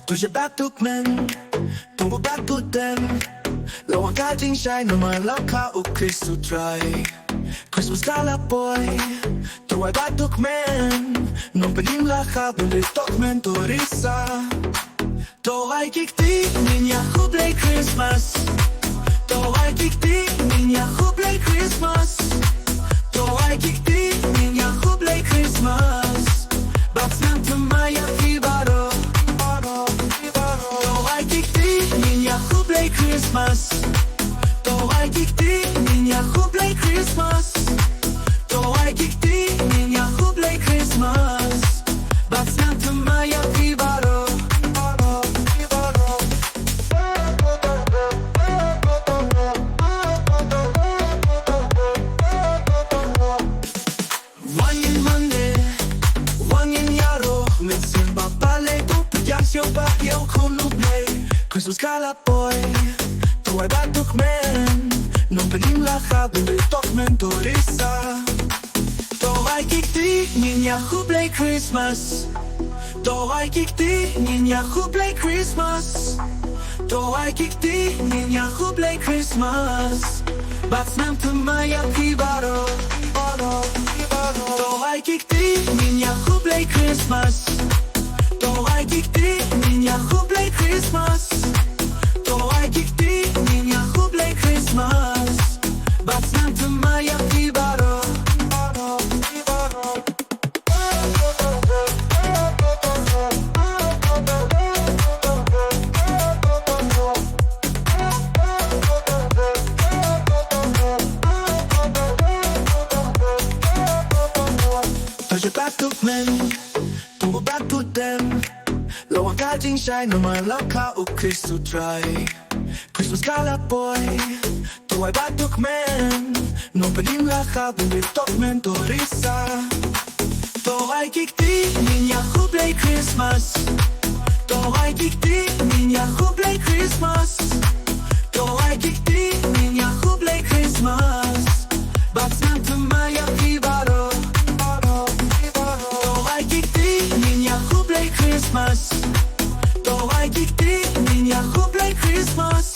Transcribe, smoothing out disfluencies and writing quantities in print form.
Tu się batukmen, tu bo batutem Loa gading shine no my laka u Kristu try Christmas gala boy Tu ay batukmen No pelim laka Bili tokmen tu risa To ay kikti Ninya hublay Christmas To ay kikti Ninya hublay Christmas To ay kikti Ninya hublay Christmas Bats nam tu maya kibaro To ay kikti Ninya hublay Christmas To ay kikti Ninya hublay Christmas To ay kikti Ninya hublay Christmas Bats nam tu maya kibaro Wangin Monday Wangin Yaro Mitsin Babale Pupayasyo Bakyo Kuluble Christmas Gala Boy Tu ay batukmen Nung pelim laka Bili tokmen turisa To ay kikti Ninya hublay Christmas To ay kikti Ninya hublay Christmas To ay kikti Ninya hublay Christmas Bats nam tu maya kibaro To ay kikti Ninya hublay Christmas To ay kikti Ninya hublay Christmas To ay kikti Ninya hublay Christmas Bats nam tu maya kibaro To się batukmen Tu bo batutem Loa gading shine No my laka u Kristu try Christmas gala boy Tu ay batukmen No pelim laka Bili tokmen turisa To ay kikti Ninya hublay Christmas To ay kikti Ninya hublay Christmas To ay kikti Ninya hublay Christmas Bats nam tu maya kibaro To ay kikti Ninya hublay Christmas To ay kikti Ninya hublay Christmas